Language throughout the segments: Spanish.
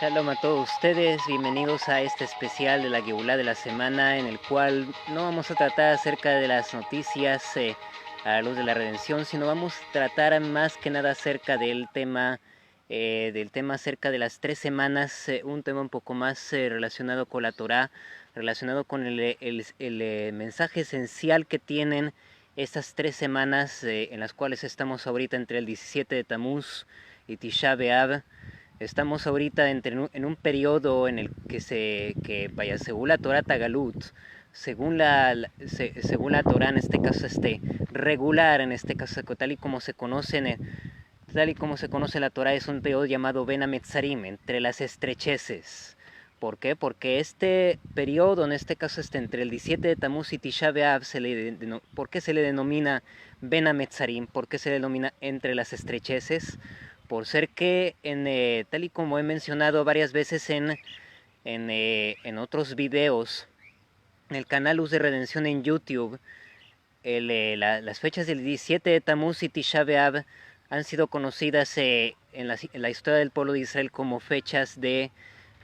Shalom a todos ustedes, bienvenidos a este especial de la Geulá de la semana, en el cual no vamos a tratar acerca de las noticias a la luz de la redención, sino vamos a tratar más que nada acerca del tema acerca de las 3 semanas, un tema un poco más relacionado con la Torá, relacionado con el mensaje esencial que tienen estas 3 semanas en las cuales estamos ahorita entre el 17 de Tamuz y Tisha B'Av. Estamos ahorita en un periodo en el que según la Torah Tagalut, según la Torah en este caso regular, en este caso tal y como se conoce tal y como se conoce la Torah, es un periodo llamado Ben Hametzarim, entre las estrecheces. ¿Por qué? Porque este periodo, en este caso entre el 17 de Tamuz y Tisha B'Av, ¿por qué se le denomina Ben Hametzarim? ¿Por qué se le denomina entre las estrecheces? Por ser que, tal y como he mencionado varias veces en otros videos, en el canal Luz de Redención en YouTube, las fechas del 17 de Tamuz y Tisha B'Av han sido conocidas en la historia del pueblo de Israel como fechas de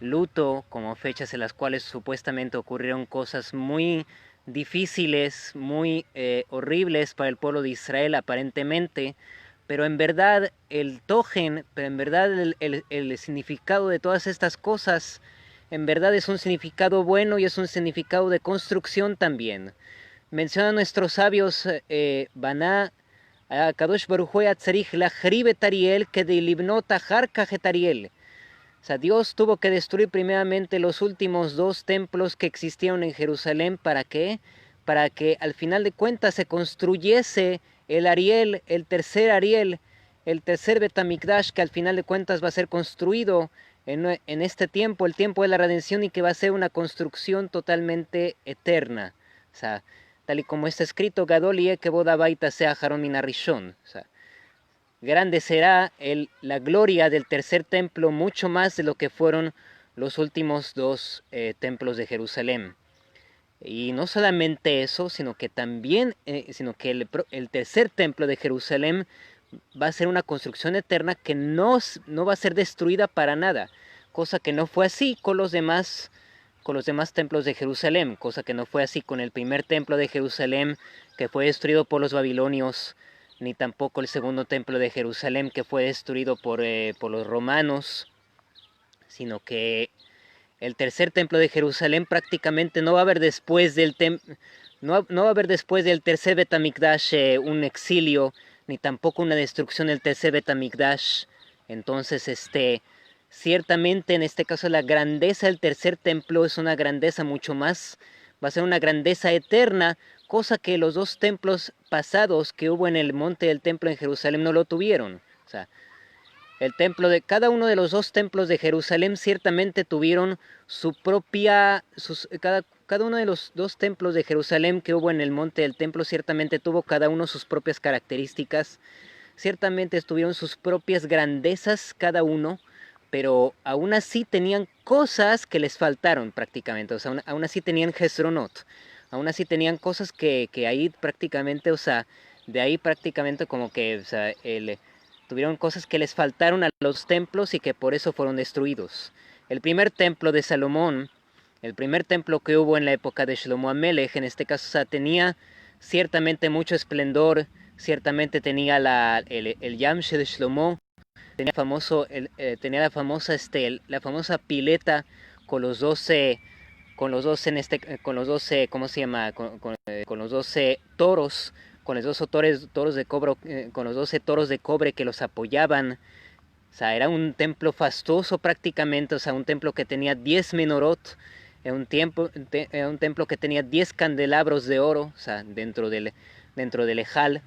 luto, como fechas en las cuales supuestamente ocurrieron cosas muy difíciles, muy horribles para el pueblo de Israel aparentemente, pero en verdad pero en verdad el significado de todas estas cosas, en verdad es un significado bueno y es un significado de construcción también. Mencionan nuestros sabios, Baná, Kadosh Baruj Hu Yatzarich Lachrib et Ariel Kedei Libnot Achar Kach et Ariel. O sea, Dios tuvo que destruir primeramente los últimos 2 templos que existieron en Jerusalén. ¿Para qué? Para que al final de cuentas se construyese el Ariel, el tercer Betamikdash, que al final de cuentas va a ser construido en este tiempo, el tiempo de la redención, y que va a ser una construcción totalmente eterna. O sea, tal y como está escrito, Gadol Yekevod Abaita Sea Haron Min Harishon. O sea, grande será la gloria del tercer templo, mucho más de lo que fueron los últimos 2 templos de Jerusalén. Y no solamente eso, sino que también, sino que el tercer templo de Jerusalén va a ser una construcción eterna que no va a ser destruida para nada, cosa que no fue así con los demás templos de Jerusalén, cosa que no fue así con el primer templo de Jerusalén, que fue destruido por los babilonios, ni tampoco el segundo templo de Jerusalén, que fue destruido por los romanos, sino que el tercer templo de Jerusalén prácticamente no va a haber después no va a haber después del tercer Betamikdash un exilio, ni tampoco una destrucción del tercer Betamikdash. Entonces, ciertamente en este caso la grandeza del tercer templo es una grandeza mucho más, va a ser una grandeza eterna, cosa que los 2 templos pasados que hubo en el monte del templo en Jerusalén no lo tuvieron. O sea, cada uno de los 2 templos de Jerusalén ciertamente tuvieron su propia, cada uno de los 2 templos de Jerusalén que hubo en el monte del templo ciertamente tuvo cada uno sus propias características, ciertamente tuvieron sus propias grandezas cada uno, pero aún así tenían cosas que les faltaron prácticamente. O sea, aún así tenían Hezronot, aún así tenían cosas que ahí prácticamente, o sea, de ahí prácticamente como que, o sea, tuvieron cosas que les faltaron a los templos y que por eso fueron destruidos. El primer templo de Salomón, el primer templo que hubo en la época de Shlomo Amelech, en este caso, o sea, tenía ciertamente mucho esplendor, ciertamente tenía el Yamshe de Shlomo, tenía la famosa pileta con los 12, ¿cómo se llama? Con los 12 toros, con los 12 toros de cobre, con los 12 toros de cobre que los apoyaban. O sea, era un templo fastuoso prácticamente, o sea, un templo que tenía 10 menorot, era un templo que tenía 10 candelabros de oro, o sea, dentro del Ejal.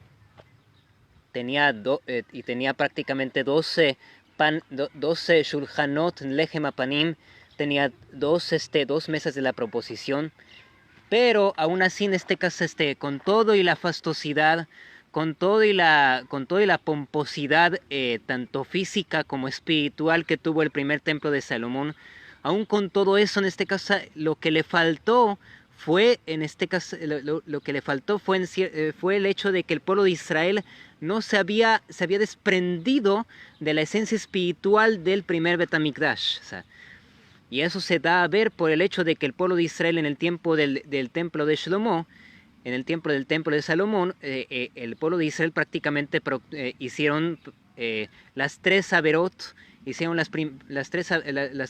Y tenía prácticamente 12 shulchanot lechem apanim, tenía dos mesas de la proposición, pero aún así en este caso, con todo y la fastosidad, con todo y la pomposidad, tanto física como espiritual que tuvo el primer templo de Salomón, aún con todo eso, en este caso, lo que le faltó fue, en este caso, lo que le faltó fue el hecho de que el pueblo de Israel no se había desprendido de la esencia espiritual del primer Betamikdash. O sea, Y eso se da a ver por el hecho de que el pueblo de Israel en el tiempo del templo de Shlomo, en el tiempo del templo de Salomón, el pueblo de Israel prácticamente hicieron las tres averot, hicieron las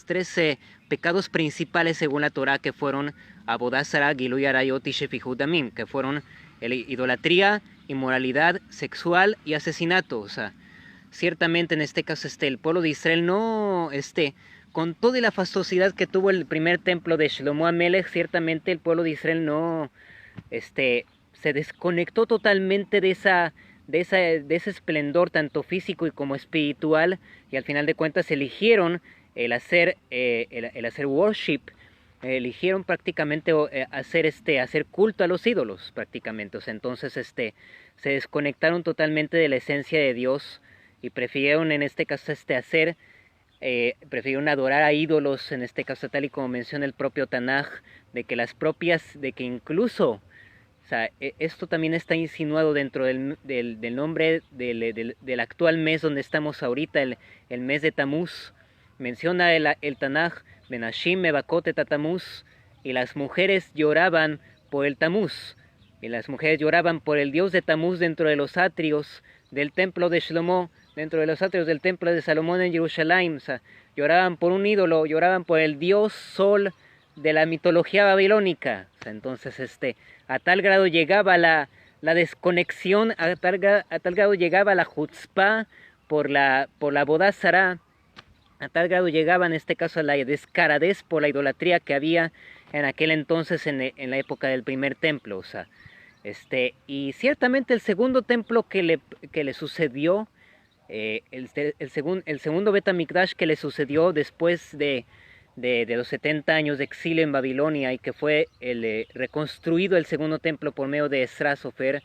tres pecados principales según la Torah, que fueron Abodá Zará, Gilui Arayot y Shefihut Damim, que fueron idolatría, inmoralidad sexual y asesinato. O sea, ciertamente en este caso el pueblo de Israel no, con toda la fastuosidad que tuvo el primer templo de Shlomo Amelech, ciertamente el pueblo de Israel no, se desconectó totalmente de ese esplendor tanto físico y como espiritual, y al final de cuentas eligieron el hacer worship, eligieron prácticamente hacer culto a los ídolos prácticamente. O sea, entonces se desconectaron totalmente de la esencia de Dios y prefirieron en este caso prefirieron adorar a ídolos, en este caso tal y como menciona el propio Tanaj, de que incluso, o sea, esto también está insinuado dentro del nombre del actual mes donde estamos ahorita, el mes de Tamuz. Menciona el Tanaj, Benashim Mebakot Tatamuz, y las mujeres lloraban por el Tamuz, y las mujeres lloraban por el dios de Tamuz dentro de los atrios del templo de Shlomo, dentro de los atrios del templo de Salomón en Jerusalén. O sea, lloraban por un ídolo, lloraban por el dios sol de la mitología babilónica. O sea, entonces a tal grado llegaba la desconexión, a tal grado llegaba la chutzpah por la Bodá Zará, a tal grado llegaba en este caso la descaradez por la idolatría que había en aquel entonces en la época del primer templo. O sea, y ciertamente el segundo templo que le sucedió, el segundo Bet HaMikdash que le sucedió después de los 70 años de exilio en Babilonia, y que fue reconstruido el segundo templo por medio de Esra Sofer,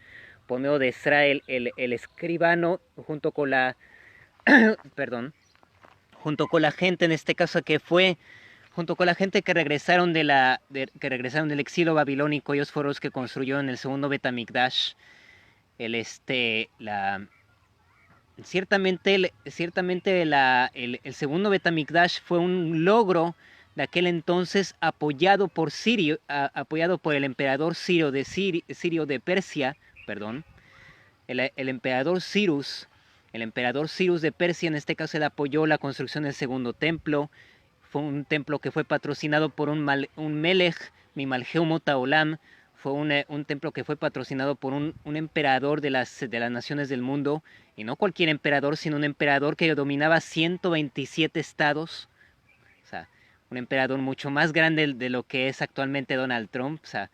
por medio de Esra el escribano, junto con la perdón, junto con la gente en este caso junto con la gente que regresaron que regresaron del exilio babilónico. Ellos fueron los que construyeron el segundo Bet HaMikdash. Ciertamente el segundo Bet HaMikdash fue un logro de aquel entonces, apoyado por el emperador Sirio de Persia, perdón, el emperador Cyrus. El emperador Cyrus de Persia, en este caso, él apoyó la construcción del segundo templo. Fue un templo que fue patrocinado por un Melech, Mimalgeu Motaolam. Fue un templo que fue patrocinado por un emperador de las naciones del mundo, y no cualquier emperador, sino un emperador que dominaba 127 estados. O sea, un emperador mucho más grande de lo que es actualmente Donald Trump. O sea,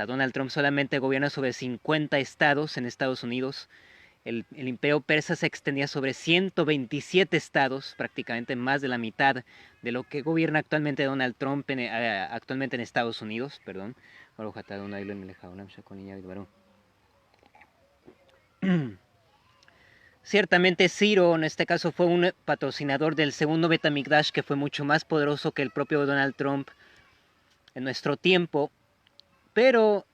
Donald Trump solamente gobierna sobre 50 estados en Estados Unidos. El imperio persa se extendía sobre 127 estados, prácticamente más de la mitad de lo que gobierna actualmente Donald Trump actualmente en Estados Unidos. Perdón. Ciertamente Ciro en este caso fue un patrocinador del segundo Bet HaMikdash, que fue mucho más poderoso que el propio Donald Trump en nuestro tiempo. Pero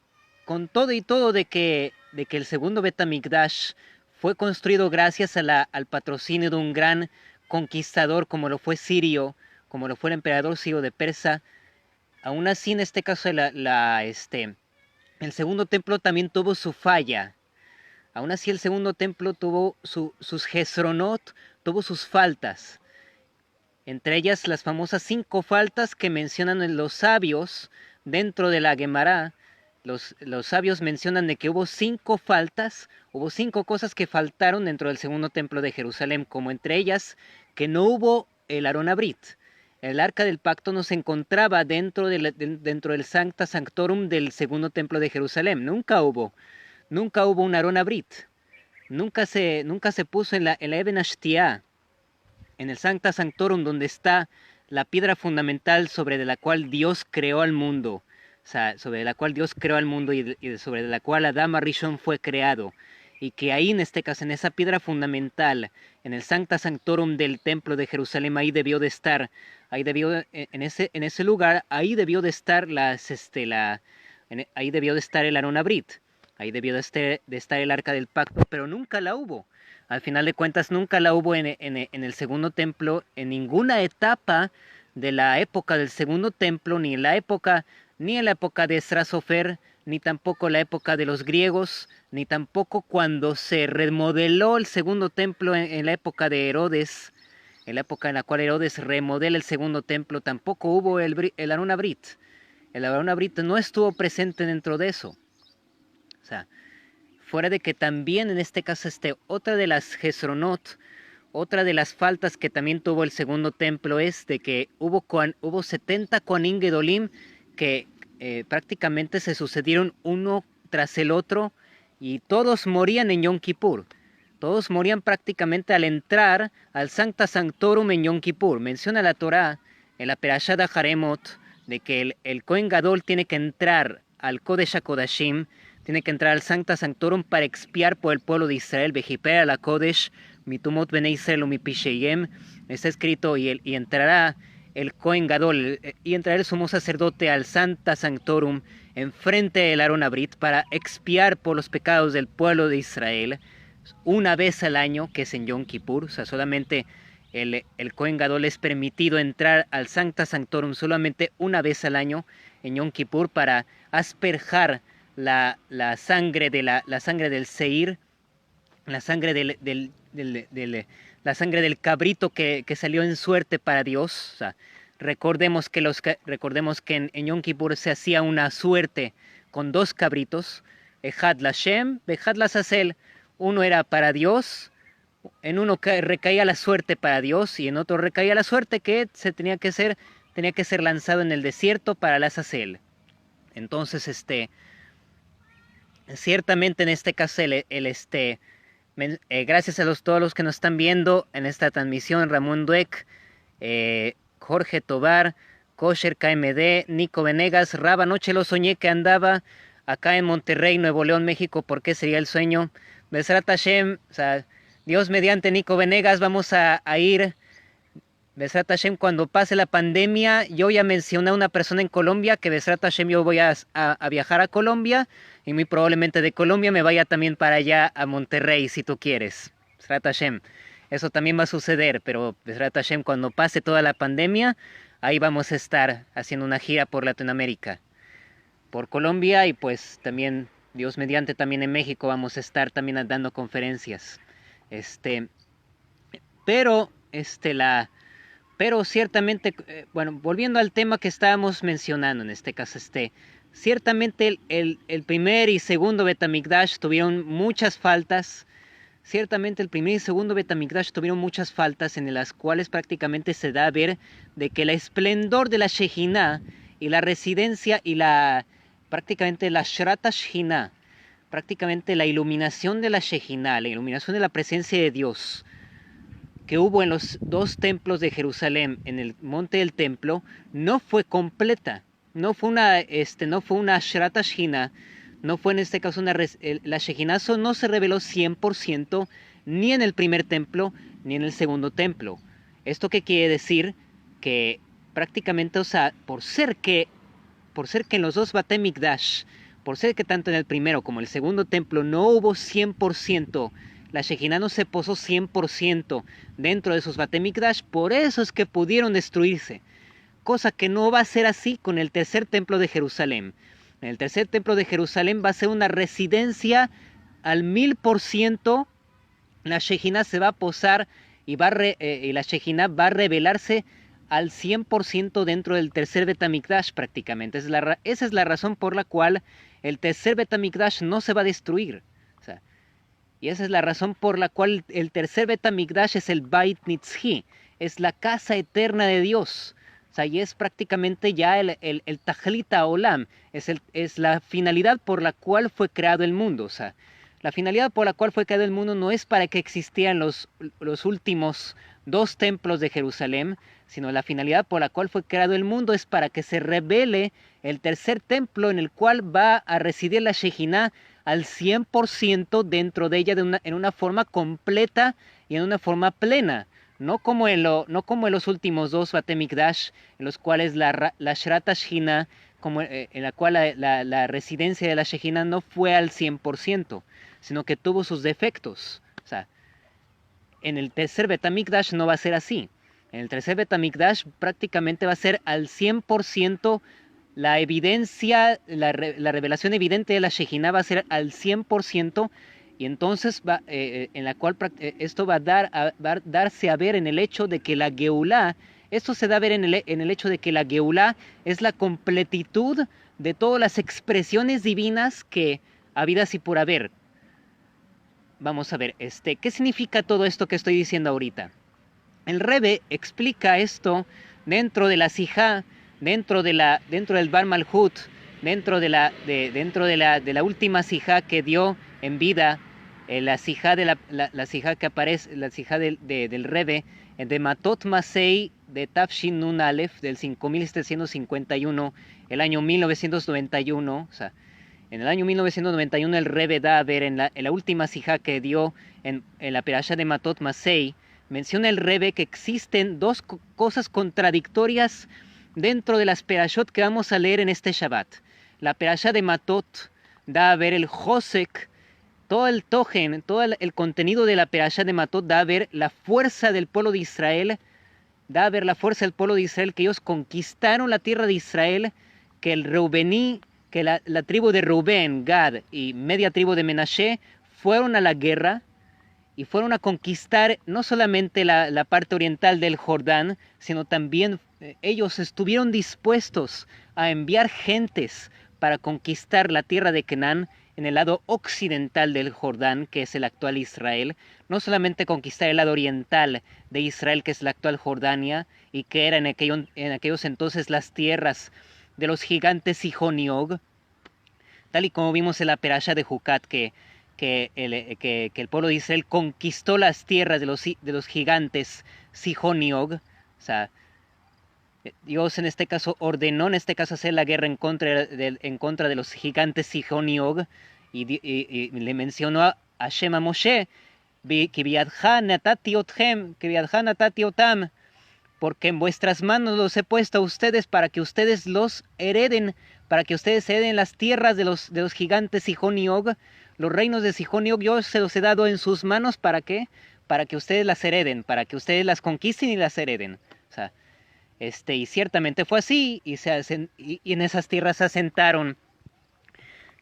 con todo y todo de que el segundo Bet HaMikdash fue construido gracias al patrocinio de un gran conquistador como lo fue Sirio, como lo fue el emperador Sirio de Persa, aún así en este caso el segundo templo también tuvo su falla. Aún así el segundo templo tuvo sus Hesronot, tuvo sus faltas. Entre ellas las famosas 5 faltas que mencionan los sabios dentro de la Gemara. Los sabios mencionan de que hubo 5 faltas, hubo 5 cosas que faltaron dentro del segundo templo de Jerusalén, como entre ellas que no hubo el Aron Abrit. El arca del pacto no se encontraba dentro del Sancta Sanctorum del segundo templo de Jerusalén. Nunca hubo un Aron Abrit. Nunca se puso en la Eben Ashtiah, en el Sancta Sanctorum, donde está la piedra fundamental sobre la cual Dios creó al mundo. O sea, sobre la cual Dios creó al mundo y sobre la cual Adam Arishon fue creado. Y que ahí, en este caso, en esa piedra fundamental, en el Sancta Sanctorum del Templo de Jerusalén, ahí debió de estar, en ese lugar, ahí debió de estar ahí debió de estar el Aron Abrit, ahí debió de estar el Arca del Pacto, pero nunca la hubo. Al final de cuentas, nunca la hubo en el segundo templo, en ninguna etapa de la época del segundo templo, ni en la época de Esra-Sofer, ni tampoco la época de los griegos, ni tampoco cuando se remodeló el segundo templo en la época de Herodes, en la época en la cual Herodes remodela el segundo templo, tampoco hubo el Aron Abrit. El Aron Abrit no estuvo presente dentro de eso. O sea, fuera de que también en este caso otra de las Hezronot, otra de las faltas que también tuvo el segundo templo es de que hubo 70 Kohanim Gedolim que prácticamente se sucedieron uno tras el otro y todos morían en Yom Kippur. Todos morían prácticamente al entrar al Sancta Sanctorum en Yom Kippur. Menciona la Torá en la Perashá de Haremot de que el Kohen Gadol tiene que entrar al Kodesh HaKodashim, tiene que entrar al Sancta Sanctorum para expiar por el pueblo de Israel, Vejiper a la Kodesh, Mitumot Bnei Israel mi Pisheyem, está escrito, y entrará el Kohen Gadol, y entrará el sumo sacerdote al Sancta Sanctorum, enfrente del Aron Abrit, para expiar por los pecados del pueblo de Israel, una vez al año, que es en Yom Kippur. O sea, solamente el Kohen Gadol es permitido entrar al Sancta Sanctorum solamente una vez al año, en Yom Kippur, para asperjar la sangre la sangre del seir, la sangre la sangre del cabrito que salió en suerte para Dios. O sea, recordemos que en Yom Kippur se hacía una suerte con 2 cabritos, Ejad Lashem, Ejad Lazazel. Uno era para Dios, en uno recaía la suerte para Dios y en otro recaía la suerte que tenía que ser lanzado en el desierto para Lazazel. Entonces, ciertamente en este caso gracias a todos los que nos están viendo en esta transmisión, Ramón Dueck, Jorge Tobar, Kosher KMD, Nico Venegas, Raba, anoche lo soñé que andaba acá en Monterrey, Nuevo León, México. ¿Por qué sería el sueño? Besrat Hashem, o sea, Dios mediante, Nico Venegas, vamos a ir, Besrat Hashem, cuando pase la pandemia. Yo ya mencioné a una persona en Colombia que Besrat Hashem yo voy a viajar a Colombia, y muy probablemente de Colombia me vaya también para allá a Monterrey, si tú quieres. Besrat Hashem, eso también va a suceder, pero Besrat Hashem, cuando pase toda la pandemia, ahí vamos a estar haciendo una gira por Latinoamérica, por Colombia, y pues también, Dios mediante, también en México vamos a estar también dando conferencias. Pero ciertamente, bueno, volviendo al tema que estábamos mencionando en este caso, ciertamente el primer y segundo Betamigdash tuvieron muchas faltas. Ciertamente el primer y segundo Betamigdash tuvieron muchas faltas, en las cuales prácticamente se da a ver de que el esplendor de la Shejinah y la residencia y prácticamente la Shrata Shejinah, prácticamente la iluminación de la Shejinah, la iluminación de la presencia de Dios que hubo en los 2 templos de Jerusalén, en el monte del templo, no fue completa. No fue una Shrata Shejinah, no fue en este caso la Shejinah no se reveló 100% ni en el primer templo ni en el segundo templo. ¿Esto qué quiere decir? Que prácticamente, o sea, por ser que en los 2 Batei Mikdash, por ser que tanto en el primero como en el segundo templo no hubo 100%, la Shejinah no se posó 100% dentro de esos Batei Mikdash, por eso es que pudieron destruirse. Cosa que no va a ser así con el tercer templo de Jerusalén. En el tercer templo de Jerusalén va a ser una residencia al 1000%. La Shejinah se va a posar y la Shejinah va a revelarse al 100% dentro del tercer Betamikdash prácticamente. Esa es la razón por la cual el tercer Betamikdash no se va a destruir. O sea, y esa es la razón por la cual el tercer Betamikdash es el Beit Nitzhi, es la casa eterna de Dios. O sea, y es prácticamente ya el Tajlita Olam, es la finalidad por la cual fue creado el mundo. O sea, la finalidad por la cual fue creado el mundo no es para que existieran los últimos 2 templos de Jerusalén, sino la finalidad por la cual fue creado el mundo es para que se revele el tercer templo, en el cual va a residir la Shejinah al 100% dentro de ella, en una forma completa y en una forma plena. No como en los últimos 2 Batei Mikdash, en los cuales la Shrata Shejinah, en la cual la residencia de la Shejinah no fue al 100%, sino que tuvo sus defectos. O sea, en el tercer Betamikdash no va a ser así. En el tercer Betamikdash prácticamente va a ser al 100% la evidencia, la revelación evidente de la Shejinah va a ser al 100%, y entonces en la cual esto va a darse a ver en el hecho de que la Geulá, esto se da a ver en el hecho de que la Geulá es la completitud de todas las expresiones divinas que habidas y por haber. Vamos a ver, ¿qué significa todo esto que estoy diciendo ahorita? El Rebbe explica esto dentro de la Sijá, dentro del Bar Malhut, dentro de la última Sijá que dio en vida, la Sijá la Sijá que aparece, la Sijá del Rebbe, de Matot Masei de Tafshin Nun Aleph del 5751, el año 1991, o sea, en el año 1991 el Rebbe da a ver en la última Sijá que dio en la Perashá de Matot Masei, menciona el Rebbe que existen dos cosas contradictorias dentro de las perashot que vamos a leer en este Shabbat. La perashá de Matot da a ver el Josek, todo el tojen, todo el contenido de la perashá de Matot da a ver la fuerza del pueblo de Israel, da a ver la fuerza del pueblo de Israel, que ellos conquistaron la tierra de Israel, que el Reubení, que la tribu de Rubén, Gad y media tribu de Menashe fueron a la guerra, y fueron a conquistar no solamente la parte oriental del Jordán, sino también ellos estuvieron dispuestos a enviar gentes para conquistar la tierra de Canaán en el lado occidental del Jordán, que es el actual Israel, no solamente conquistar el lado oriental de Israel, que es la actual Jordania, y que era en aquellos entonces las tierras de los gigantes Sihón y Og, tal y como vimos en la perashá de Jucat, que el pueblo de Israel conquistó las tierras de los gigantes Sihón y Og. O sea, Dios en este caso ordenó hacer la guerra en contra de los gigantes Sihón y Og, y le mencionó a Hashem a Moshe, que biadja natati otam, porque en vuestras manos los he puesto a ustedes para que ustedes los hereden, para que ustedes hereden las tierras de los gigantes Sihón y Og. Los reinos de Sihón y Og yo se los he dado en sus manos, ¿para qué? Para que ustedes las hereden, para que ustedes las conquisten y las hereden. O sea, y ciertamente fue así, y en esas tierras se asentaron.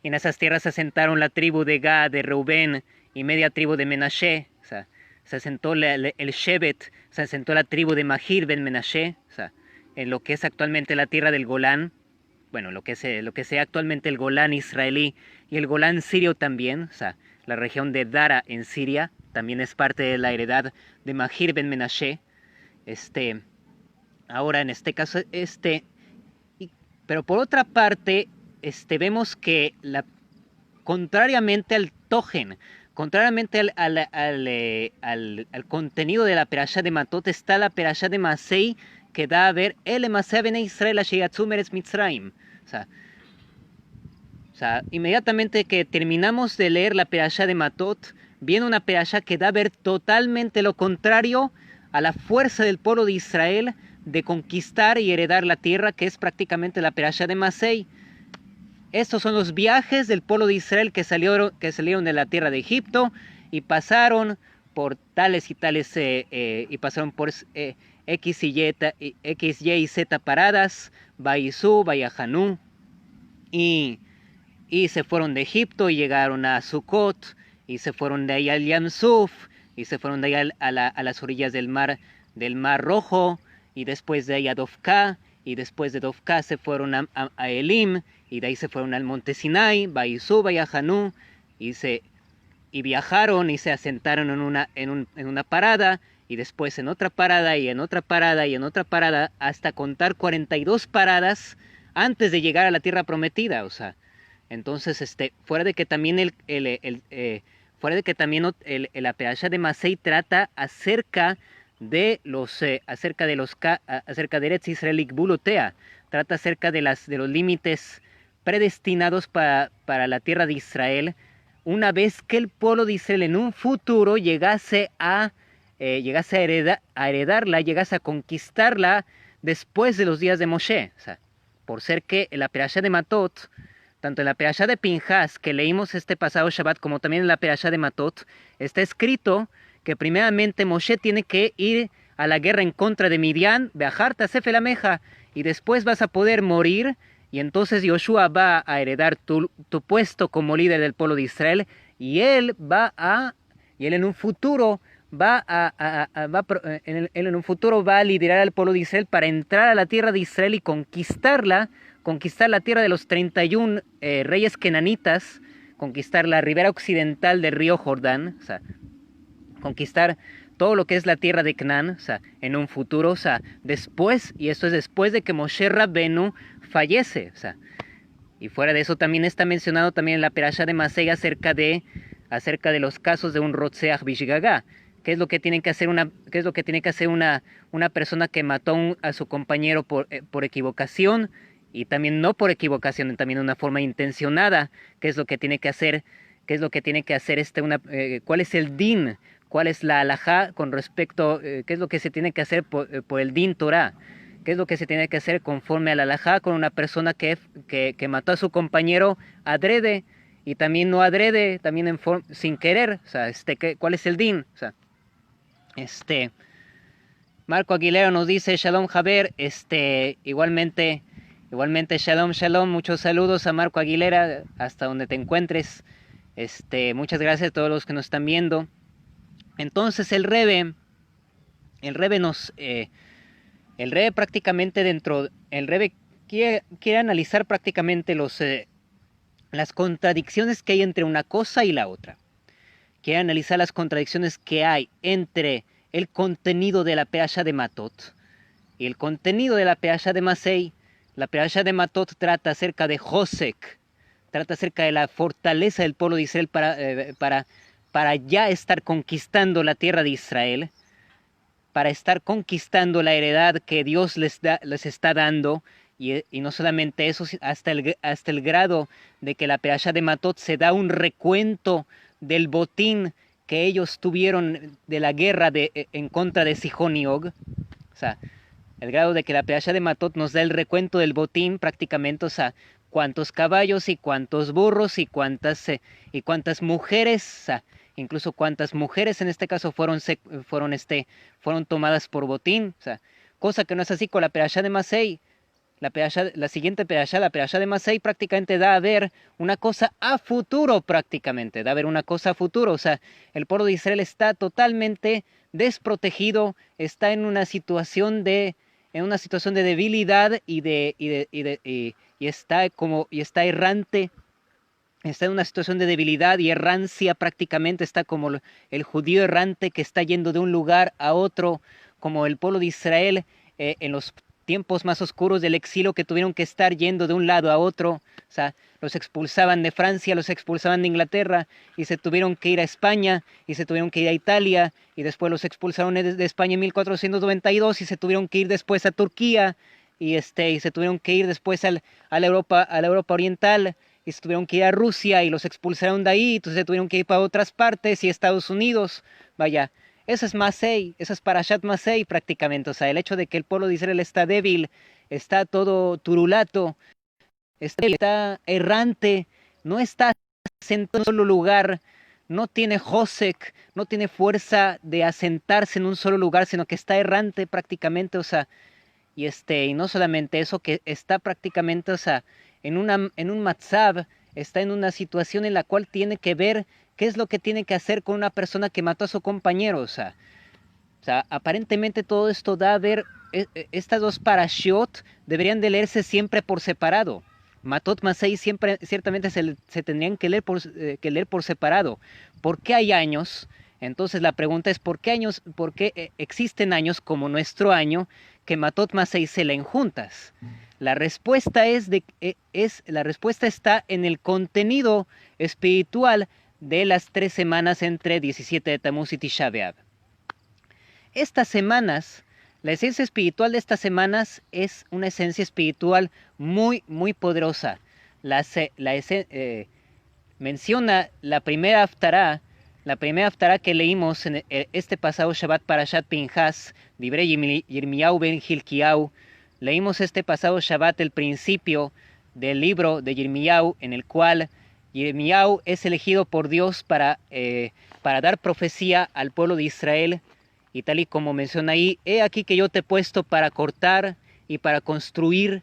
En esas tierras se asentaron la tribu de Gad, de Reubén y media tribu de Menashe. O sea, se asentó el Shevet, se asentó la tribu de Mahir ben Menashe, o sea, en lo que es actualmente la tierra del Golán. Bueno, lo que sea actualmente el Golán israelí y el Golán sirio también, o sea, la región de Dara en Siria también es parte de la heredad de Mahir ben Menashe. Ahora en este caso, pero por otra parte, vemos que contrariamente al tojen, contrariamente al contenido de la perashá de Matot, está la perashá de Masei, que da a ver el Masei bene Israel asher meretz Mitzrayim. O sea, inmediatamente que terminamos de leer la perashá de Matot, viene una perashá que da a ver totalmente lo contrario a la fuerza del pueblo de Israel de conquistar y heredar la tierra, que es prácticamente la perashá de Masei. Estos son los viajes del pueblo de Israel que salieron de la tierra de Egipto y pasaron por tales y tales, y pasaron por X, Y y Z paradas, Baizú, Bayahanú, y se fueron de Egipto y llegaron a Sucot, y se fueron de ahí al Yamsuf, y se fueron de ahí a las orillas del mar Rojo, y después de ahí a Dofka, y después de Dofka se fueron a Elim, y de ahí se fueron al monte Sinai, Baizú, Bayahanú, y viajaron y se asentaron en una parada, y después en otra parada, y en otra parada, y en otra parada, hasta contar 42 paradas antes de llegar a la tierra prometida. O sea, entonces, fuera de que también la perashá de Masei trata acerca de Eretz Israel Bulotea, trata acerca de los límites predestinados para la tierra de Israel, una vez que el pueblo de Israel en un futuro llegase a heredarla, llegase a conquistarla después de los días de Moshe. O sea, por ser que en la perashá de Matot, tanto en la perashá de Pinjas, que leímos este pasado Shabbat, como también en la perashá de Matot, está escrito que primeramente Moshe tiene que ir a la guerra en contra de Midian, Beajarta Sefelameja, y después vas a poder morir, y entonces Yoshua va a heredar tu puesto como líder del pueblo de Israel, y él en un futuro él en un futuro va a liderar al pueblo de Israel para entrar a la tierra de Israel y conquistar la tierra de los 31 reyes kenanitas, conquistar la ribera occidental del río Jordán, o sea, conquistar todo lo que es la tierra de Canaán, o sea, en un futuro, o sea, después, y esto es después de que Moshe Rabbenu fallece, o sea, y fuera de eso también está mencionado también en la Perashá de Masei acerca de los casos de un Rotzeach Bishgagá. ¿Qué es lo que tiene que hacer una persona que mató a su compañero por equivocación, y también no por equivocación, también de una forma intencionada? ¿Qué es lo que tiene que hacer? ¿Qué es lo que tiene que hacer cuál es el din? ¿Cuál es la halajá con respecto, qué es lo que se tiene que hacer por el din Torah? ¿Qué es lo que se tiene que hacer conforme a la halajá con una persona que mató a su compañero adrede y también no adrede, también sin querer? O sea, ¿cuál es el din? O sea, Marco Aguilera nos dice Shalom Javer, igualmente Shalom Shalom, muchos saludos a Marco Aguilera hasta donde te encuentres. Muchas gracias a todos los que nos están viendo. Entonces el Rebbe quiere analizar prácticamente las contradicciones que hay entre una cosa y la otra. Quiere analizar las contradicciones que hay entre el contenido de la Perashá de Matot y el contenido de la Perashá de Masei. La Perashá de Matot trata acerca de Josek, trata acerca de la fortaleza del pueblo de Israel para ya estar conquistando la tierra de Israel, para estar conquistando la heredad que Dios les está dando, y no solamente eso, hasta el grado de que la Perashá de Matot se da un recuento del botín que ellos tuvieron de la guerra en contra de Sihón y Og. O sea, el grado de que la Perashá de Matot nos da el recuento del botín prácticamente, o sea, cuántos caballos y cuántos burros y cuántas mujeres, o sea, incluso cuántas mujeres en este caso fueron tomadas por botín, o sea, cosa que no es así con la Perashá de Masei. La siguiente Perashá, la Perashá de Masei, prácticamente da a ver una cosa a futuro, prácticamente, da a ver una cosa a futuro. O sea, el pueblo de Israel está totalmente desprotegido, está en una situación de debilidad y está errante. Está en una situación de debilidad y errancia prácticamente, está como el judío errante que está yendo de un lugar a otro, como el pueblo de Israel en los tiempos más oscuros del exilio, que tuvieron que estar yendo de un lado a otro. O sea, los expulsaban de Francia, los expulsaban de Inglaterra, y se tuvieron que ir a España, y se tuvieron que ir a Italia, y después los expulsaron de España en 1492, y se tuvieron que ir después a Turquía, y se tuvieron que ir después a la Europa Oriental, y se tuvieron que ir a Rusia, y los expulsaron de ahí, entonces se tuvieron que ir para otras partes, y Estados Unidos. Vaya, eso es Masei, eso es Parashat Masei prácticamente. O sea, el hecho de que el pueblo de Israel está débil, está todo turulato, está errante, no está sentado en un solo lugar, no tiene Josek, no tiene fuerza de asentarse en un solo lugar, sino que está errante prácticamente. O sea, y no solamente eso, que está prácticamente, o sea, en un matzab, está en una situación en la cual tiene que ver qué es lo que tiene que hacer con una persona que mató a su compañero. O sea, aparentemente todo esto da a ver, estas dos parashiot deberían de leerse siempre por separado. Matot Masei ciertamente se tendrían que leer por separado. ¿Por qué hay años? Entonces la pregunta es ¿por qué existen años como nuestro año que Matot Masei se leen juntas? La respuesta la respuesta está en el contenido espiritual de las 3 semanas entre 17 de Tammuz y Tisha B'Av. Estas semanas, la esencia espiritual de estas semanas es una esencia espiritual muy, muy poderosa. Menciona la primera haftará que leímos en este pasado Shabbat Parashat Pinhas, Divrei Yirmiyahu ben Hilkiyahu. Leímos este pasado Shabbat el principio del libro de Yirmiyahu, en el cual Yirmiyahu es elegido por Dios para dar profecía al pueblo de Israel, Y tal y como menciona ahí, he aquí que yo te he puesto para cortar y para construir,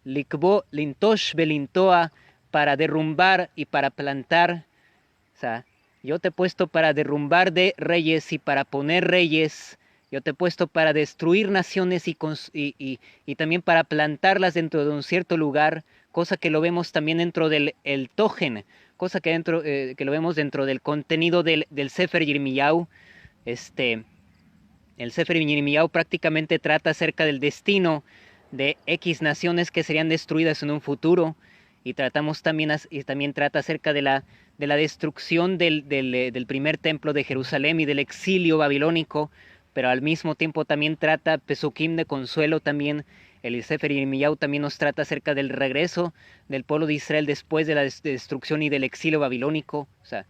likbo lintosh belintoa, para derrumbar y para plantar. O sea, yo te he puesto para derrumbar de reyes y para poner reyes. Yo te he puesto para destruir naciones y también para plantarlas dentro de un cierto lugar, cosa que lo vemos también dentro del el Togen, cosa que lo vemos dentro del contenido del Sefer Yirmiyahu. Este, el Sefer Yirmiyahu prácticamente trata acerca del destino de X naciones que serían destruidas en un futuro, y también trata acerca de la destrucción del primer templo de Jerusalén y del exilio babilónico, pero al mismo tiempo también trata Pesukim de consuelo también. El Sefer Yirmiyahu también nos trata acerca del regreso del pueblo de Israel después de la destrucción y del exilio babilónico. O sea,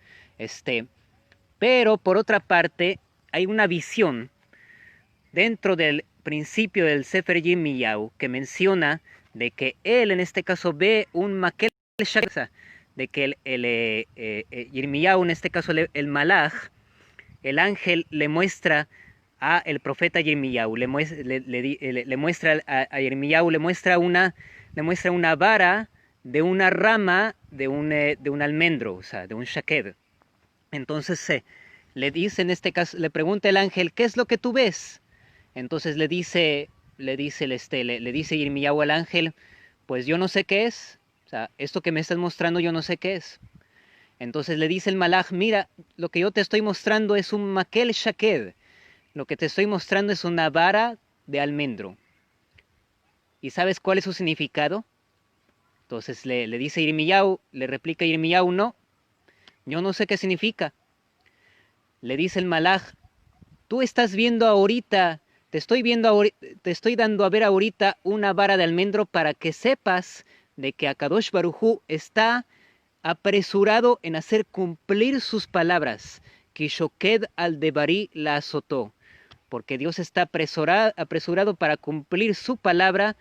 pero por otra parte hay una visión dentro del principio del Sefer Yirmiyahu que menciona de que él en este caso ve un maquel, de que Yirmiyahu, en este caso el malaj, el ángel, le muestra a el profeta Yirmiyahu, le muestra a Yirmiyahu, le muestra una vara de una rama de un almendro, o sea, de un shaked. Entonces le dice, en este caso, le pregunta el ángel, ¿qué es lo que tú ves? Entonces le dice Yirmiyahu al ángel, pues yo no sé qué es, o sea, esto que me estás mostrando yo no sé qué es. Entonces le dice el malaj, mira, lo que yo te estoy mostrando es un makel shaked, lo que te estoy mostrando es una vara de almendro. ¿Y sabes cuál es su significado? Entonces le dice Yirmiyahu, le replica Yirmiyahu, no, yo no sé qué significa. Le dice el malaj, tú estás viendo ahorita, te estoy dando a ver ahorita una vara de almendro para que sepas de que Akadosh Baruj Hu está apresurado en hacer cumplir sus palabras. Kishoked al Debarí la azotó. Porque Dios está apresurado para cumplir su palabra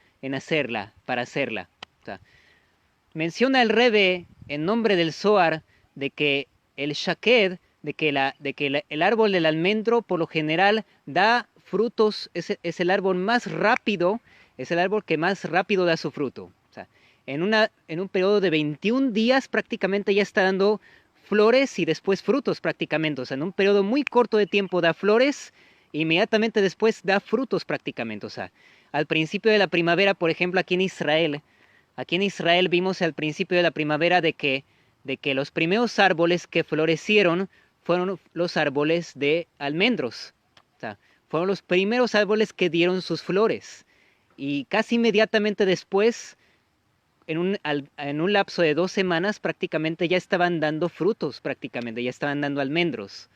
para hacerla. O sea, menciona el Rebe en nombre del Zohar de que el Shaked, el árbol del almendro por lo general da frutos, es el árbol más rápido, es el árbol que más rápido da su fruto. O sea, en un periodo de 21 días prácticamente ya está dando flores y después frutos prácticamente. O sea, en un periodo muy corto de tiempo da flores, e inmediatamente después da frutos prácticamente. O sea, al principio de la primavera, por ejemplo, aquí en Israel vimos al principio de la primavera de que los primeros árboles que florecieron fueron los árboles de almendros. O sea, fueron los primeros árboles que dieron sus flores. Y casi inmediatamente después, en un lapso de 2 semanas, prácticamente ya estaban dando frutos, prácticamente, ya estaban dando almendros.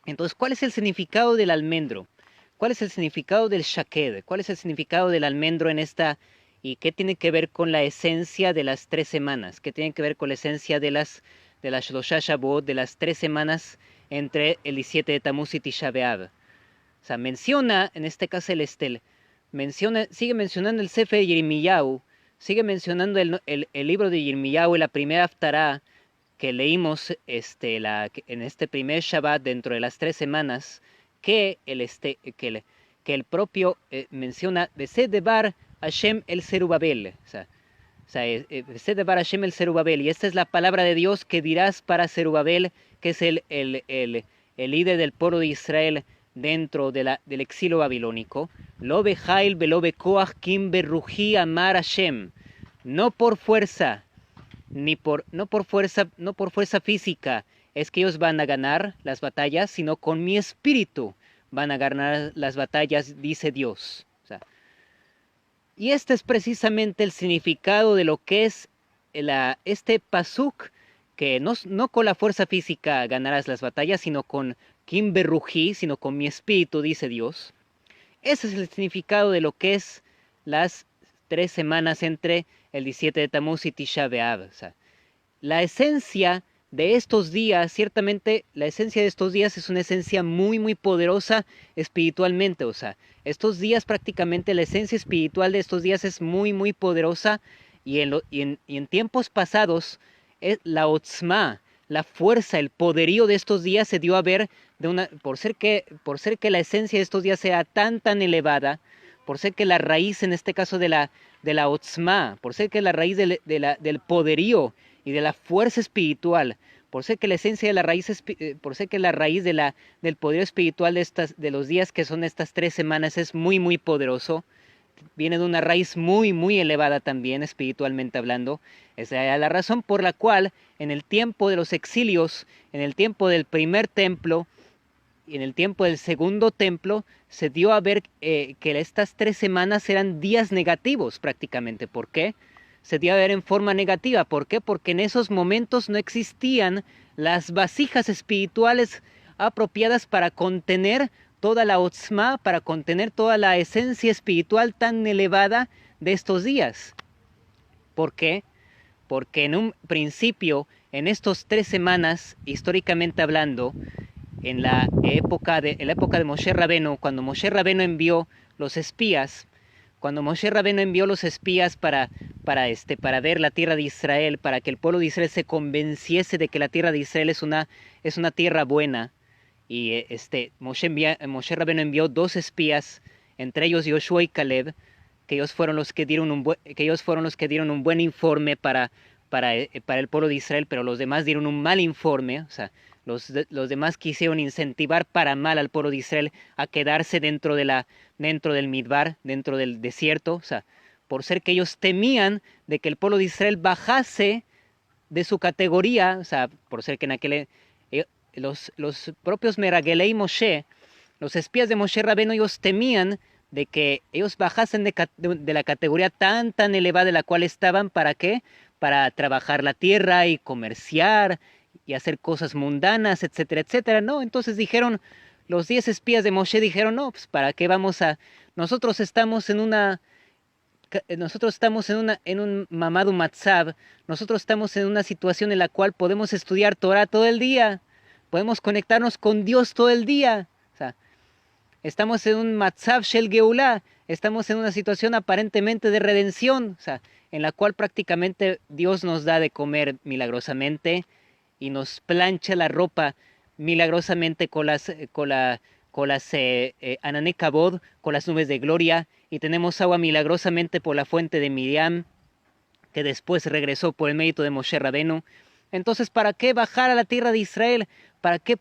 Entonces, ¿cuál es el significado del almendro? ¿Cuál es el significado del shaked? ¿Cuál es el significado del almendro en esta? ¿Y qué tiene que ver con la esencia de las 3 semanas? ¿Qué tiene que ver con la esencia de las Shlosha Shavuot, de las 3 semanas entre el 17 de Tammuz y Tisha B'Av? O sea, menciona, en este caso sigue mencionando el Sefer Yirmiyahu, sigue mencionando el libro de Yirmiyahu, la primera Haftará que leímos en este primer Shabbat dentro de las 3 semanas, que el propio menciona Besedebar Hashem el Zerubabel, Besedebar Hashem el Zerubabel, y esta es la palabra de Dios que dirás para Zerubabel, que es el líder del pueblo de Israel dentro del exilio babilónico. Lo bejail velo bekoach kim berruji amar Hashem, no por fuerza, no por fuerza física es que ellos van a ganar las batallas, sino con mi espíritu van a ganar las batallas, dice Dios. O sea, y este es precisamente el significado de lo que es este pasuk, que no con la fuerza física ganarás las batallas, sino con Kim Berruji, sino con mi espíritu, dice Dios. Ese es el significado de lo que es las 3 semanas entre el 17 de Tammuz y Tisha B'Av. O sea, la esencia de estos días, ciertamente la esencia de estos días es una esencia muy muy poderosa espiritualmente. O sea, estos días prácticamente la esencia espiritual de estos días es muy muy poderosa, y en tiempos pasados la otzma, la fuerza, el poderío de estos días se dio a ver por ser que la esencia de estos días sea tan elevada, por ser que la raíz en este caso de la otzma, por ser que la raíz del poderío y de la fuerza espiritual, por ser que la esencia de la raíz, por ser que la raíz del poder espiritual de los días que son estas 3 semanas es muy poderoso, viene de una raíz muy elevada también espiritualmente hablando. Esa es la razón por la cual en el tiempo de los exilios, en el tiempo del primer templo y en el tiempo del segundo templo, se dio a ver que estas 3 semanas eran días negativos prácticamente. ¿Por qué? Se dio a ver en forma negativa. ¿Por qué? Porque en esos momentos no existían las vasijas espirituales apropiadas para contener toda la otzma, para contener toda la esencia espiritual tan elevada de estos días. ¿Por qué? Porque en un principio, en estos 3 semanas, históricamente hablando, en la época de Moshe Rabenu, cuando Moshe Rabenu envió los espías, para ver la tierra de Israel, para que el pueblo de Israel se convenciese de que la tierra de Israel es una tierra buena, y Moshe Rabenu envió 2 espías, entre ellos Joshua y Caleb, que ellos fueron los que dieron un buen informe para el pueblo de Israel, pero los demás dieron un mal informe. O sea, los demás quisieron incentivar para mal al pueblo de Israel a quedarse dentro del Midbar, dentro del desierto. O sea, por ser que ellos temían de que el pueblo de Israel bajase de su categoría, o sea, por ser que los propios Meragelei Moshe, los espías de Moshe Rabenu, ellos temían de que ellos bajasen de la categoría tan elevada de la cual estaban. ¿Para qué? Para trabajar la tierra y comerciar y hacer cosas mundanas, etcétera, etcétera. No, entonces dijeron, los 10 espías de Moshe dijeron, no, pues ¿para qué vamos a...? Nosotros estamos en un mamadu matzab, nosotros estamos en una situación en la cual podemos estudiar Torah todo el día, podemos conectarnos con Dios todo el día. O sea, estamos en un matzav shel geulah, estamos en una situación aparentemente de redención, o sea, en la cual prácticamente Dios nos da de comer milagrosamente y nos plancha la ropa milagrosamente con las Anané Kabod, con las nubes de gloria, y tenemos agua milagrosamente por la fuente de Miriam, que después regresó por el mérito de Moshe Rabenu. Entonces, ¿para qué bajar a la tierra de Israel? ¿Para qué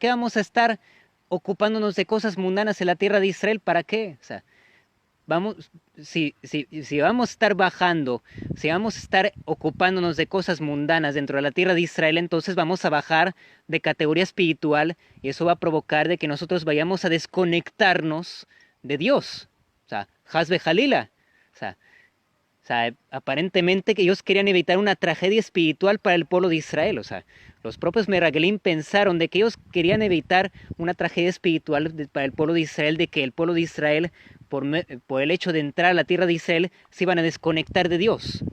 vamos a estar ocupándonos de cosas mundanas en la tierra de Israel? ¿Para qué? O sea, si vamos a estar bajando, si vamos a estar ocupándonos de cosas mundanas dentro de la tierra de Israel, entonces vamos a bajar de categoría espiritual, y eso va a provocar de que nosotros vayamos a desconectarnos de Dios. O sea, Hasbe Jalila. O sea, aparentemente que ellos querían evitar una tragedia espiritual para el pueblo de Israel. O sea, los propios Meragelim pensaron de que ellos querían evitar una tragedia espiritual para el pueblo de Israel, de que el pueblo de Israel, por el hecho de entrar a la tierra de Israel, se iban a desconectar de Dios.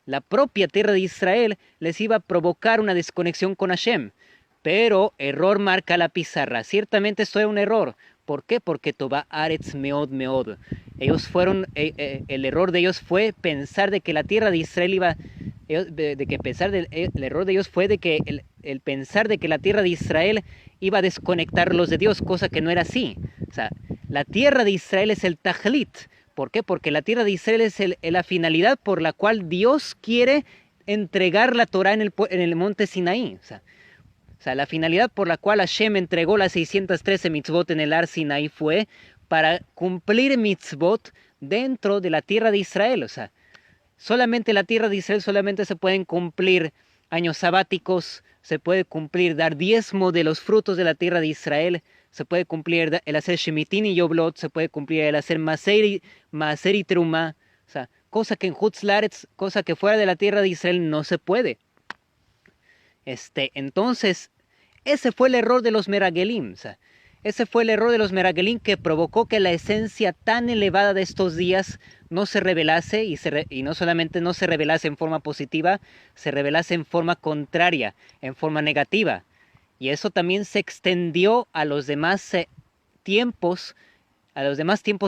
La propia tierra de Israel les iba a provocar una desconexión con Hashem. Pero error marca la pizarra. Ciertamente esto era un error. ¿Por qué? Porque Toba Aretz Meod Meod. El error de ellos fue pensar de que la tierra de Israel el error de ellos fue de que el pensar de que la tierra de Israel iba a desconectarlos de Dios, cosa que no era así. O sea, la tierra de Israel es el tajlit. ¿Por qué? Porque la tierra de Israel es la finalidad por la cual Dios quiere entregar la Torah en el monte Sinaí. O sea, la finalidad por la cual Hashem entregó las 613 mitzvot en el Ar Sinaí fue para cumplir mitzvot dentro de la tierra de Israel. O sea, solamente la tierra de Israel solamente se pueden cumplir años sabáticos, se puede cumplir dar diezmo de los frutos de la tierra de Israel, se puede cumplir el hacer Shemitín y Yoblot, se puede cumplir el hacer Maser y Truma. O sea, cosa que en Hutz Laaretz, cosa que fuera de la tierra de Israel no se puede. Entonces, ese fue el error de los Meragelim. O sea, ese fue el error de los Meragelim que provocó que la esencia tan elevada de estos días no se revelase, y no solamente no se revelase en forma positiva, se revelase en forma contraria, en forma negativa. Y eso también se extendió a los demás tiempos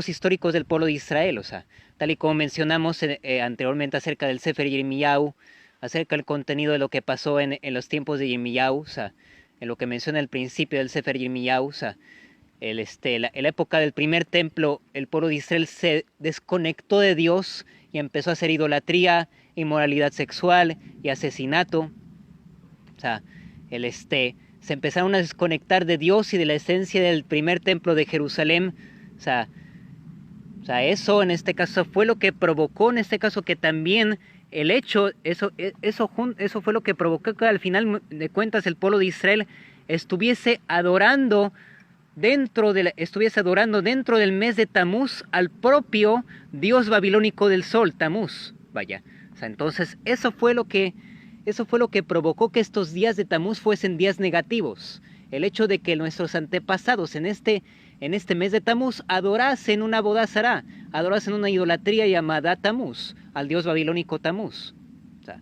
históricos del pueblo de Israel. O sea, tal y como mencionamos anteriormente acerca del Sefer Yirmiyahu, acerca del contenido de lo que pasó en los tiempos de Yirmiyahu, o sea, en lo que menciona el principio del Sefer Yirmiyahu, o sea, en la época del primer templo, el pueblo de Israel se desconectó de Dios y empezó a hacer idolatría, inmoralidad sexual y asesinato. O sea, se empezaron a desconectar de Dios y de la esencia del primer templo de Jerusalén. O sea, eso en este caso fue lo que provocó, en este caso, que también eso fue lo que provocó que al final de cuentas el pueblo de Israel estuviese adorando estuviese adorando dentro del mes de Tamuz al propio dios babilónico del sol, Tamuz. Vaya. O sea, entonces eso fue lo que provocó que estos días de Tamuz fuesen días negativos. El hecho de que nuestros antepasados en este mes de Tamuz adorasen una bodazará, adorasen una idolatría llamada Tamuz, al dios babilónico Tamuz. O sea,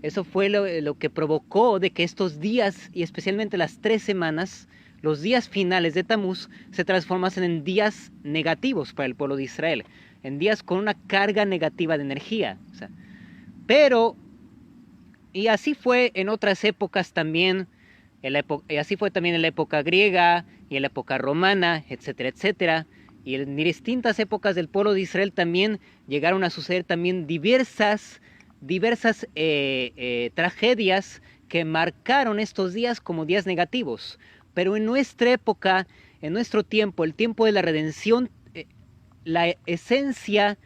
eso fue lo que provocó de que estos días, y especialmente las 3 semanas, los días finales de Tamuz, se transformasen en días negativos para el pueblo de Israel, en días con una carga negativa de energía. O sea, pero, y así fue en otras épocas también, y así fue también en la época griega y en la época romana, etcétera, etcétera. Y en distintas épocas del pueblo de Israel también llegaron a suceder también diversas tragedias que marcaron estos días como días negativos. Pero en nuestra época, en nuestro tiempo, el tiempo de la redención, la esencia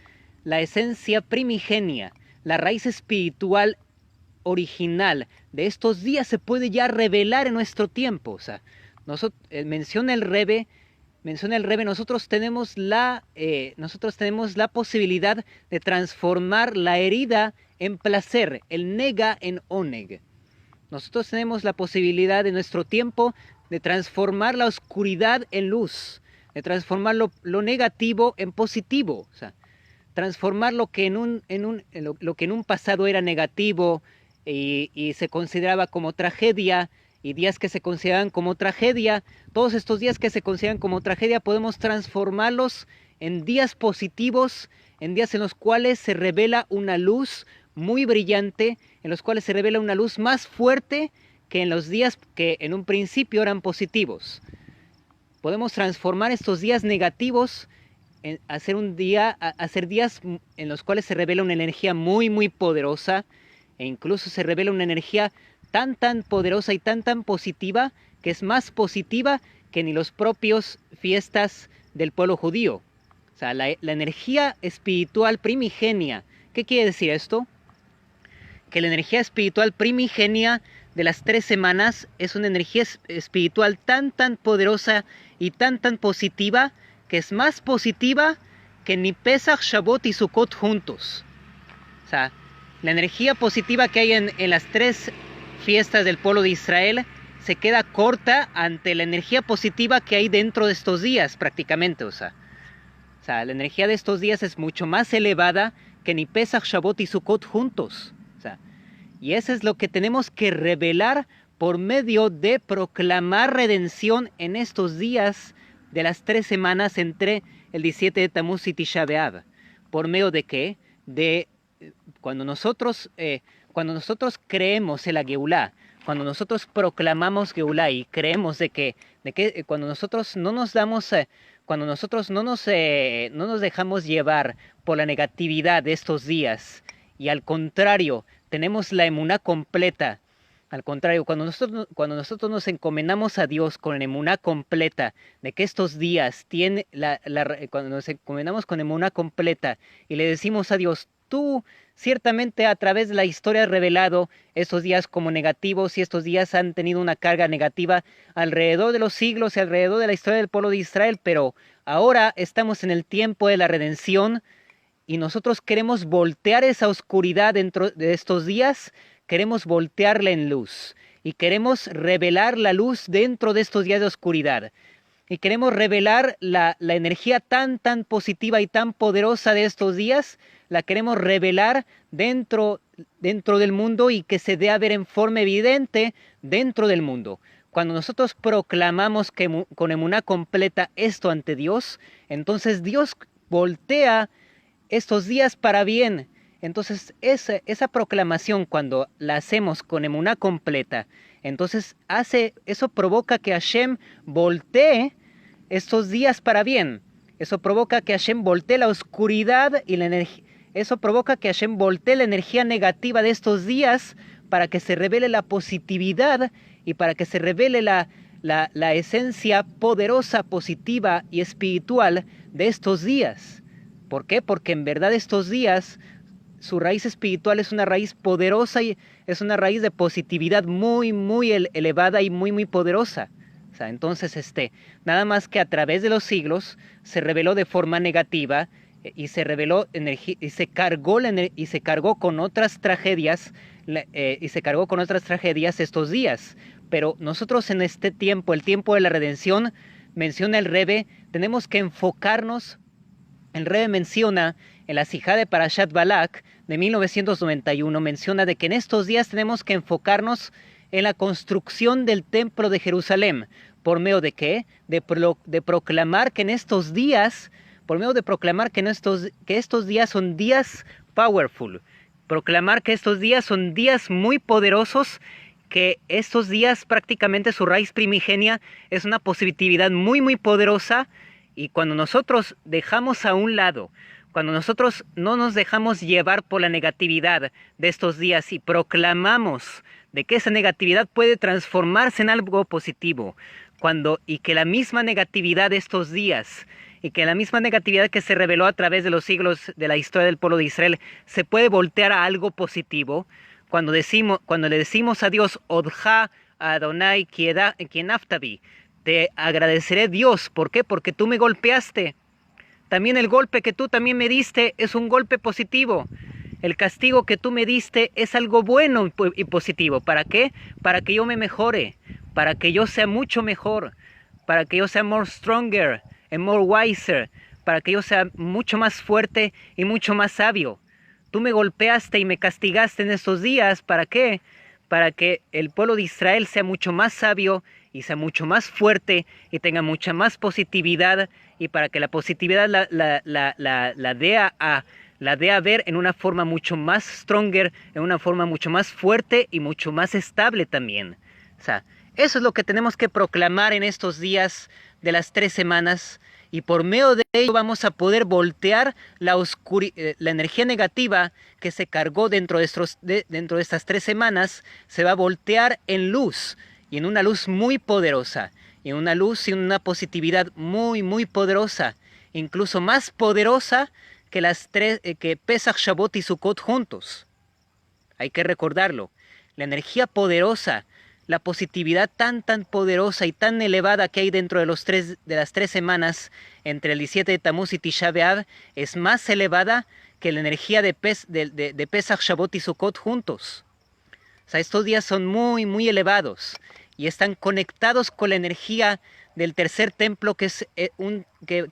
primigenia, la raíz espiritual original de estos días se puede ya revelar en nuestro tiempo. O sea, menciona el Rebbe, nosotros tenemos la posibilidad de transformar la herida en placer, el nega en oneg. Nosotros tenemos la posibilidad en nuestro tiempo de transformar la oscuridad en luz, de transformar lo negativo en positivo. O sea, transformar lo que en un pasado era negativo y se consideraba como tragedia, y días que se consideraban como tragedia, todos estos días que se consideran como tragedia podemos transformarlos en días positivos, en días en los cuales se revela una luz muy brillante, en los cuales se revela una luz más fuerte que en los días que en un principio eran positivos. Podemos transformar estos días negativos en hacer días en los cuales se revela una energía muy, muy poderosa, e incluso se revela una energía tan poderosa y tan positiva, que es más positiva que ni los propios fiestas del pueblo judío. O sea, la energía espiritual primigenia. ¿Qué quiere decir esto? Que la energía espiritual primigenia de las 3 semanas es una energía espiritual tan poderosa y tan positiva, que es más positiva que ni Pesach, Shavuot y Sukkot juntos. O sea, la energía positiva que hay en las 3 fiestas del pueblo de Israel se queda corta ante la energía positiva que hay dentro de estos días prácticamente. O sea, la energía de estos días es mucho más elevada que ni Pesach, Shavuot y Sukkot juntos. O sea, y eso es lo que tenemos que revelar por medio de proclamar redención en estos días de las 3 semanas entre el 17 de Tamuz y Tisha B'Av. ¿Por medio de qué? Cuando nosotros creemos en la Geulá, cuando nosotros proclamamos Geulá y creemos de que cuando nosotros no nos dejamos llevar por la negatividad de estos días, y al contrario, tenemos la emuná completa. Al contrario, cuando nosotros nos encomendamos a Dios con la emuná completa, de que estos días cuando nos encomendamos con emuná completa y le decimos a Dios, tú ciertamente a través de la historia has revelado estos días como negativos, y estos días han tenido una carga negativa alrededor de los siglos y alrededor de la historia del pueblo de Israel, pero ahora estamos en el tiempo de la redención, y nosotros queremos voltear esa oscuridad dentro de estos días, queremos voltearla en luz, y queremos revelar la luz dentro de estos días de oscuridad, y queremos revelar la energía tan positiva y tan poderosa de estos días, la queremos revelar dentro del mundo, y que se dé a ver en forma evidente dentro del mundo. Cuando nosotros proclamamos con emuná completa esto ante Dios, entonces Dios voltea estos días para bien, entonces esa proclamación cuando la hacemos con emuná completa, entonces eso provoca que Hashem voltee estos días para bien. Eso provoca que Hashem voltee la oscuridad y la energía. Eso provoca que Hashem voltee la energía negativa de estos días para que se revele la positividad y para que se revele la esencia poderosa, positiva y espiritual de estos días. ¿Por qué? Porque en verdad estos días su raíz espiritual es una raíz poderosa y es una raíz de positividad muy, muy elevada y muy, muy poderosa. O sea, entonces, nada más que a través de los siglos se reveló de forma negativa y se reveló y se cargó con otras tragedias estos días. Pero nosotros en este tiempo, el tiempo de la redención, menciona el Rebbe, tenemos que enfocarnos. El Rebbe menciona en la Sijá de Parashat Balak de 1991, menciona de que en estos días tenemos que enfocarnos en la construcción del templo de Jerusalén. ¿Por medio de qué? De proclamar que en estos días, por medio de proclamar que estos días son días powerful, proclamar que estos días son días muy poderosos, que estos días prácticamente su raíz primigenia es una positividad muy, muy poderosa. Y cuando nosotros dejamos a un lado, cuando nosotros no nos dejamos llevar por la negatividad de estos días y proclamamos de que esa negatividad puede transformarse en algo positivo, y que la misma negatividad de estos días y que la misma negatividad que se reveló a través de los siglos de la historia del pueblo de Israel se puede voltear a algo positivo, cuando le decimos a Dios, Odja Adonai Kienaftabi, te agradeceré Dios. ¿Por qué? Porque tú me golpeaste. También el golpe que tú también me diste es un golpe positivo. El castigo que tú me diste es algo bueno y positivo. ¿Para qué? Para que yo me mejore, para que yo sea mucho mejor, para que yo sea more stronger and more wiser, para que yo sea mucho más fuerte y mucho más sabio. Tú me golpeaste y me castigaste en estos días. ¿Para qué? Para que el pueblo de Israel sea mucho más sabio y sea mucho más fuerte y tenga mucha más positividad, y para que la positividad la dé a ver en una forma mucho más stronger, en una forma mucho más fuerte y mucho más estable también. O sea, eso es lo que tenemos que proclamar en estos días de las 3 semanas, y por medio de ello vamos a poder voltear la energía negativa que se cargó dentro de estas 3 semanas, se va a voltear en luz, y en una luz muy poderosa, y en una luz y una positividad muy, muy poderosa, incluso más poderosa que Pesach, Shavuot y Sukkot juntos. Hay que recordarlo. La energía poderosa, la positividad tan poderosa y tan elevada que hay dentro de las 3 semanas entre el 17 de Tammuz y Tisha B'Av es más elevada que la energía de Pesach, Shavuot y Sukkot juntos. O sea, estos días son muy, muy elevados y están conectados con la energía del tercer templo, que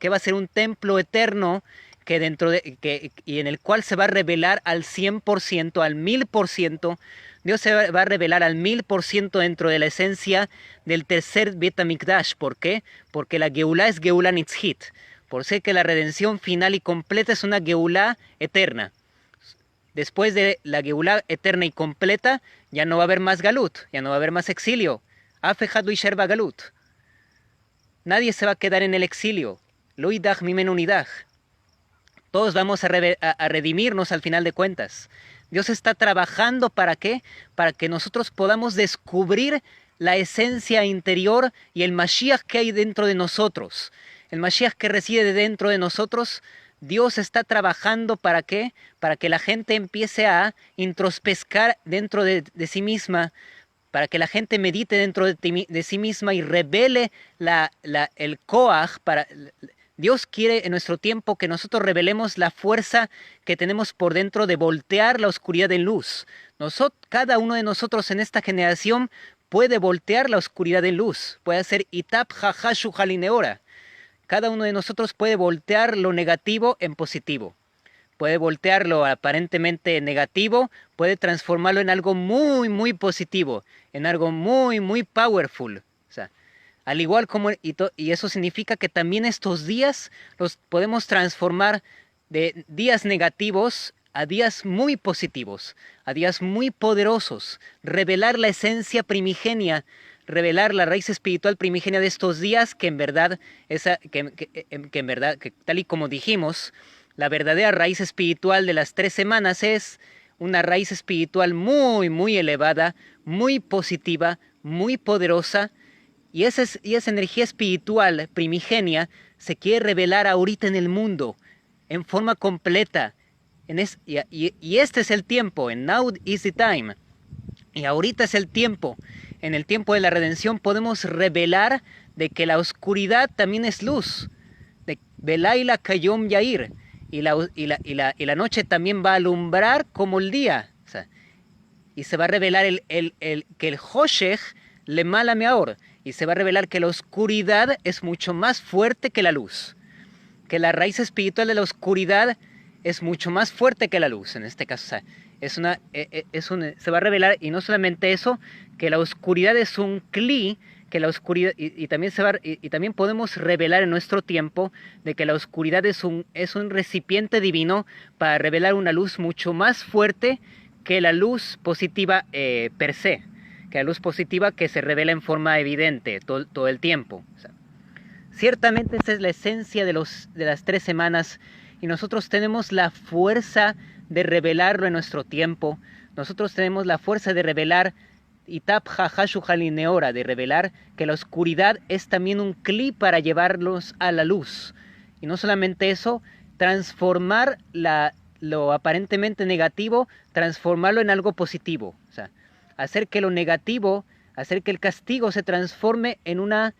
va a ser un templo eterno, y en el cual se va a revelar al 100%, al 1000%. Dios se va a revelar al 1000% dentro de la esencia del tercer Bet HaMikdash. ¿Por qué? Porque la Geulá es Geulá Nitzhit. Por ser que la redención final y completa es una Geulá eterna. Después de la Geulá eterna y completa, ya no va a haber más Galut, ya no va a haber más exilio. Afejad lo Isher Galut. Nadie se va a quedar en el exilio. Lo idach mimen unidach. Todos vamos a redimirnos al final de cuentas. Dios está trabajando, ¿para qué? Para que nosotros podamos descubrir la esencia interior y el Mashiach que hay dentro de nosotros. El Mashiach que reside dentro de nosotros. Dios está trabajando, ¿para qué? Para que la gente empiece a introspescar dentro de sí misma, para que la gente medite dentro de sí misma y revele el Koach. Dios quiere en nuestro tiempo que nosotros revelemos la fuerza que tenemos por dentro de voltear la oscuridad en luz. Cada uno de nosotros en esta generación puede voltear la oscuridad en luz, puede hacer Itap Jajashu Jalineora. Cada uno de nosotros puede voltear lo negativo en positivo. Puede voltear lo aparentemente negativo, puede transformarlo en algo muy, muy positivo, en algo muy, muy powerful. O sea, al igual como, y eso significa que también estos días los podemos transformar de días negativos a días muy positivos, a días muy poderosos, revelar la esencia primigenia, revelar la raíz espiritual primigenia de estos días, que en verdad, que tal y como dijimos, la verdadera raíz espiritual de las 3 semanas es una raíz espiritual muy, muy elevada, muy positiva, muy poderosa, y esa energía espiritual primigenia se quiere revelar ahorita en el mundo, en forma completa. Y este es el tiempo, and now is the time. Y ahorita es el tiempo. En el tiempo de la redención podemos revelar de que la oscuridad también es luz. De Belaila Kayom Yair. Y la noche también va a alumbrar como el día. O sea, y se va a revelar que el Hoshech le mala meor. Y se va a revelar que la oscuridad es mucho más fuerte que la luz. Que la raíz espiritual de la oscuridad es mucho más fuerte que la luz. En este caso, o sea, se va a revelar, y no solamente eso, que la oscuridad es un cli, que la oscuridad, y también podemos revelar en nuestro tiempo de que la oscuridad es un recipiente divino para revelar una luz mucho más fuerte que la luz positiva per se, que la luz positiva que se revela en forma evidente todo el tiempo. O sea, ciertamente esa es la esencia de las 3 semanas, y nosotros tenemos la fuerza de revelarlo en nuestro tiempo. Nosotros tenemos la fuerza de revelar Itap Hajashu Halineora, de revelar que la oscuridad es también un cli para llevarlos a la luz. Y no solamente eso, transformar lo aparentemente negativo, transformarlo en algo positivo. O sea, hacer que lo negativo, hacer que el castigo se transforme en una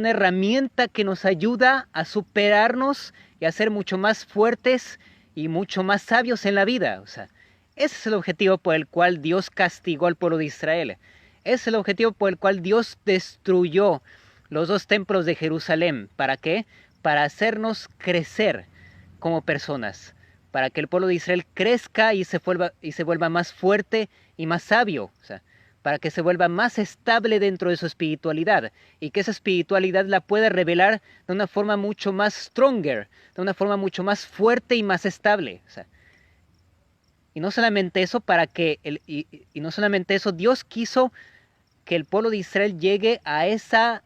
herramienta que nos ayuda a superarnos y a ser mucho más fuertes y mucho más sabios en la vida. O sea, ese es el objetivo por el cual Dios castigó al pueblo de Israel. Ese es el objetivo por el cual Dios destruyó los 2 templos de Jerusalén. ¿Para qué? Para hacernos crecer como personas, para que el pueblo de Israel crezca y se vuelva más fuerte y más sabio. O sea, para que se vuelva más estable dentro de su espiritualidad, y que esa espiritualidad la pueda revelar de una forma mucho más stronger, de una forma mucho más fuerte y más estable. O sea, y no solamente eso, no solamente eso, Dios quiso que el pueblo de Israel llegue a esa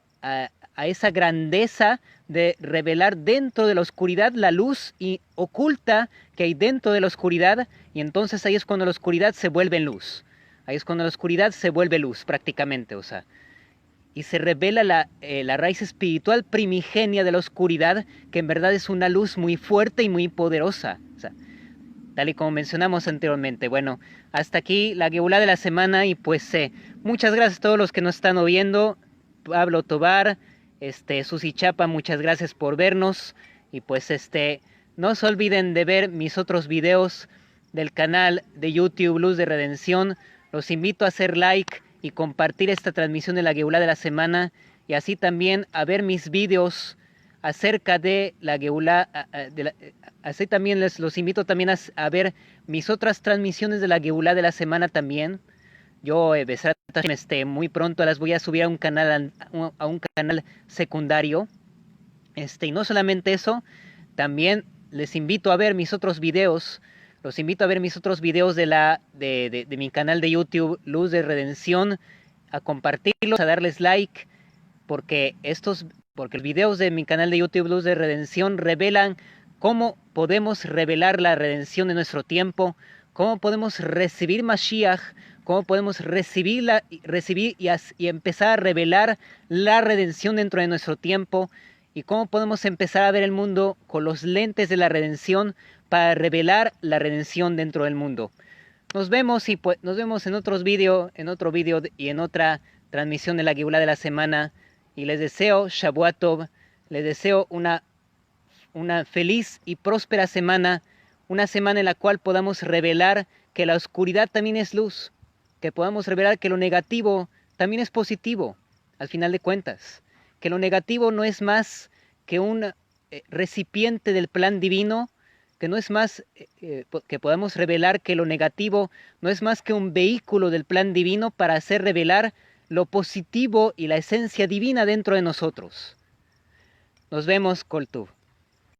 grandeza de revelar dentro de la oscuridad la luz y oculta que hay dentro de la oscuridad, y entonces ahí es cuando la oscuridad se vuelve en luz. Ahí es cuando la oscuridad se vuelve luz prácticamente, o sea, y se revela la raíz espiritual primigenia de la oscuridad, que en verdad es una luz muy fuerte y muy poderosa. O sea, tal y como mencionamos anteriormente. Bueno, hasta aquí la Geulá de la semana, y pues muchas gracias a todos los que nos están oyendo. Pablo Tobar, Susi Chapa, muchas gracias por vernos, y pues no se olviden de ver mis otros videos del canal de YouTube Luz de Redención. Los invito a hacer like y compartir esta transmisión de la Geulá de la semana, y así también a ver mis videos acerca de la Geulá. Así también los invito también a ver mis otras transmisiones de la Geulá de la semana también. Yo muy pronto las voy a subir a un canal secundario. Y no solamente eso, también les invito a ver mis otros videos. Los invito a ver mis otros videos de mi canal de YouTube Luz de Redención, a compartirlos, a darles like, porque los videos de mi canal de YouTube Luz de Redención revelan cómo podemos revelar la redención de nuestro tiempo, cómo podemos recibir Mashiach, cómo podemos recibir y empezar a revelar la redención dentro de nuestro tiempo, y cómo podemos empezar a ver el mundo con los lentes de la redención para revelar la redención dentro del mundo. Nos vemos en otro video y en otra transmisión de la Geulá de la semana, y les deseo Shavuot Tov, les deseo una feliz y próspera semana, una semana en la cual podamos revelar que la oscuridad también es luz, que podamos revelar que lo negativo también es positivo, al final de cuentas, que lo negativo no es más que un recipiente del plan divino, que no es más, que podamos revelar que lo negativo no es más que un vehículo del plan divino para hacer revelar lo positivo y la esencia divina dentro de nosotros. Nos vemos, Kol Tuv.